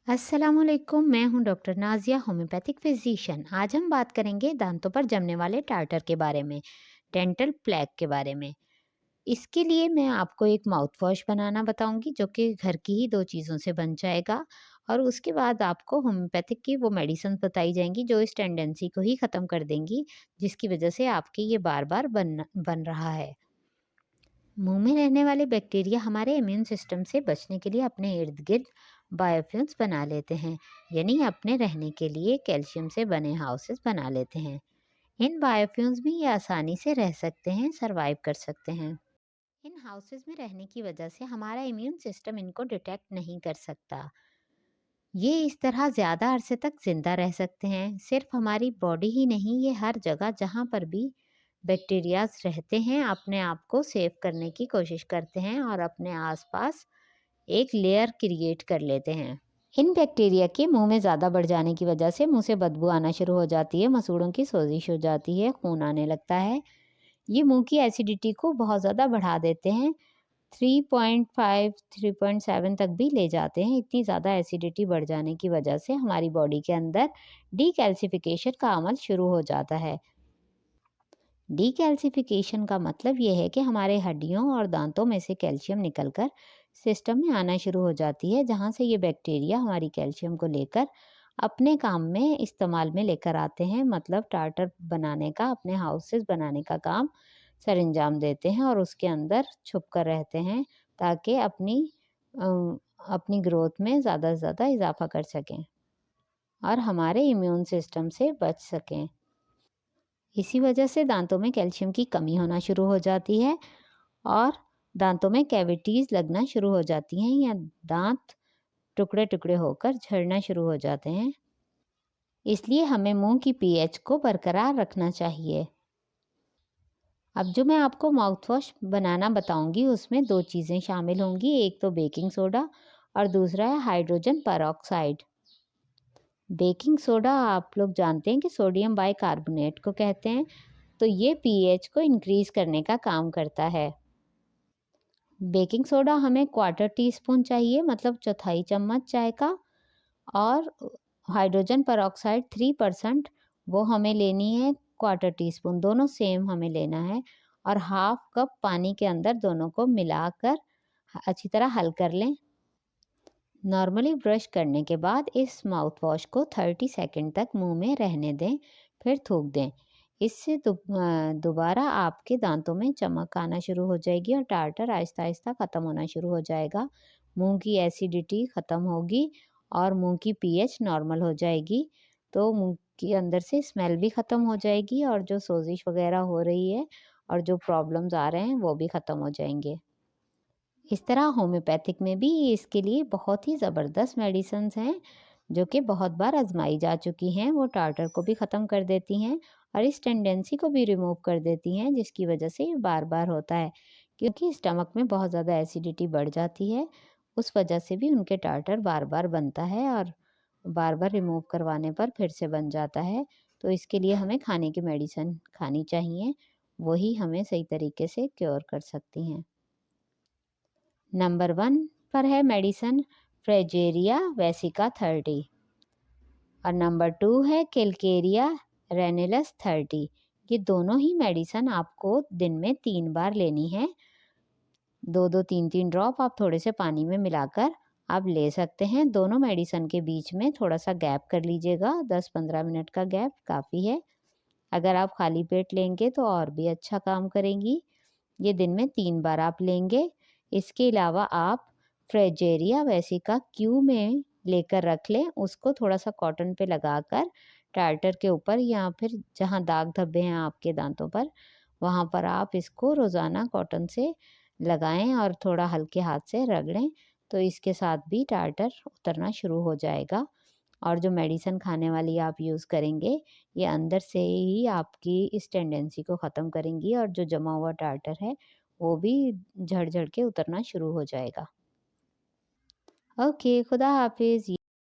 अस्सलामुअलैकुम, मैं हूं डॉक्टर नाज़िया, होम्योपैथिक फिजिशियन। आज हम बात करेंगे दांतों पर जमने वाले टार्टर के बारे में, डेंटल प्लेग के बारे में। इसके लिए मैं आपको एक माउथ वॉश बनाना बताऊंगी जो कि घर की ही दो चीज़ों से बन जाएगा। और उसके बाद आपको होम्योपैथिक की वो मेडिसिन बताई जाएंगी जो इस टेंडेंसी को ही ख़त्म कर देंगी, जिसकी वजह से आपके ये बार बार बन बन रहा है। मुंह में रहने वाले बैक्टीरिया हमारे इम्यून सिस्टम से बचने के लिए अपने इर्द गिर्द बायोफ्यूल्स बना लेते हैं, यानी अपने रहने के लिए कैल्शियम से बने हाउसेस बना लेते हैं। इन बायोफ्यूल्स में ये आसानी से रह सकते हैं, सरवाइव कर सकते हैं। इन हाउसेस में रहने की वजह से हमारा इम्यून सिस्टम इनको डिटेक्ट नहीं कर सकता। ये इस तरह ज़्यादा अरसे तक ज़िंदा रह सकते हैं। सिर्फ हमारी बॉडी ही नहीं, ये हर जगह जहाँ पर भी बैक्टीरियाज रहते हैं अपने आप को सेव करने की कोशिश करते हैं और अपने आसपास एक लेयर क्रिएट कर लेते हैं। इन बैक्टीरिया के मुंह में ज़्यादा बढ़ जाने की वजह से मुंह से बदबू आना शुरू हो जाती है, मसूड़ों की सोजिश हो जाती है, खून आने लगता है। ये मुंह की एसिडिटी को बहुत ज़्यादा बढ़ा देते हैं। 3.5 3.7 तक भी ले जाते हैं। इतनी ज़्यादा एसिडिटी बढ़ जाने की वजह से हमारी बॉडी के अंदर डीकैल्सिफिकेशन का अमल शुरू हो जाता है। डीकैल्सिफिकेशन का मतलब ये है कि हमारे हड्डियों और दांतों में से कैल्शियम निकलकर सिस्टम में आना शुरू हो जाती है, जहाँ से ये बैक्टीरिया हमारी कैल्शियम को लेकर अपने काम में इस्तेमाल में लेकर आते हैं। मतलब टार्टर बनाने का, अपने हाउसेस बनाने का काम सरंजाम देते हैं और उसके अंदर छुप कर रहते हैं ताकि अ, अपनी ग्रोथ में ज़्यादा से ज़्यादा इजाफा कर सकें और हमारे इम्यून सिस्टम से बच सकें। इसी वजह से दांतों में कैल्शियम की कमी होना शुरू हो जाती है और दांतों में कैविटीज़ लगना शुरू हो जाती हैं या दांत टुकड़े टुकड़े होकर झड़ना शुरू हो जाते हैं। इसलिए हमें मुंह की पीएच को बरकरार रखना चाहिए। अब जो मैं आपको माउथ वॉश बनाना बताऊंगी उसमें दो चीज़ें शामिल होंगी, एक तो बेकिंग सोडा और दूसरा है हाइड्रोजन पेरोक्साइड। बेकिंग सोडा आप लोग जानते हैं कि सोडियम बाइकार्बोनेट को कहते हैं, तो ये पीएच को इंक्रीज करने का काम करता है। बेकिंग सोडा हमें क्वार्टर टी स्पून चाहिए, मतलब चौथाई चम्मच चाय का। और हाइड्रोजन पेरोक्साइड 3%, वो हमें लेनी है क्वार्टर टी स्पून, दोनों सेम हमें लेना है। और हाफ कप पानी के अंदर दोनों को मिलाकर अच्छी तरह हल कर लें। नॉर्मली ब्रश करने के बाद इस माउथ वॉश को 30 सेकंड तक मुंह में रहने दें, फिर थूक दें। इससे दोबारा आपके दांतों में चमक आना शुरू हो जाएगी और टार्टर आहिस्ता आहिस्ता ख़त्म होना शुरू हो जाएगा। मुंह की एसिडिटी ख़त्म होगी और मुंह की पीएच नॉर्मल हो जाएगी। तो मुंह के अंदर से स्मेल भी ख़त्म हो जाएगी और जो सोजिश वगैरह हो रही है और जो प्रॉब्लम्स आ रहे हैं वो भी ख़त्म हो जाएंगे। इस तरह होम्योपैथिक में भी इसके लिए बहुत ही ज़बरदस्त मेडिसिन्स हैं जो कि बहुत बार आजमाई जा चुकी हैं। वो टार्टर को भी ख़त्म कर देती हैं और इस टेंडेंसी को भी रिमूव कर देती हैं, जिसकी वजह से ये बार बार होता है क्योंकि स्टमक में बहुत ज़्यादा एसिडिटी बढ़ जाती है। उस वजह से भी उनके टार्टर बार बार बनता है और बार बार रिमूव करवाने पर फिर से बन जाता है। तो इसके लिए हमें खाने की मेडिसिन खानी चाहिए, वही हमें सही तरीके से क्योर कर सकती हैं। नंबर 1 पर है मेडिसन फ्रेजेरिया वेसिका 30 और नंबर 2 है किलकेरिया रेनिलस 30। ये दोनों ही मेडिसन आपको दिन में 3 बार लेनी है। 2-2 3-3 ड्रॉप आप थोड़े से पानी में मिलाकर आप ले सकते हैं। दोनों मेडिसन के बीच में थोड़ा सा गैप कर लीजिएगा, 10-15 मिनट का गैप काफ़ी है। अगर आप खाली पेट लेंगे तो और भी अच्छा काम करेंगी। ये दिन में 3 बार आप लेंगे। इसके अलावा आप फ्रेजेरिया वेसिका क्यू में लेकर रख लें, उसको थोड़ा सा कॉटन पे लगाकर टार्टर के ऊपर या फिर जहाँ दाग धब्बे हैं आपके दांतों पर, वहाँ पर आप इसको रोज़ाना कॉटन से लगाएं और थोड़ा हल्के हाथ से रगड़ें। तो इसके साथ भी टार्टर उतरना शुरू हो जाएगा। और जो मेडिसिन खाने वाली आप यूज़ करेंगे, ये अंदर से ही आपकी इस टेंडेंसी को ख़त्म करेंगी और जो जमा हुआ टार्टर है वो भी झड़ झड़ के उतरना शुरू हो जाएगा। ओके, खुदा हाफिज़।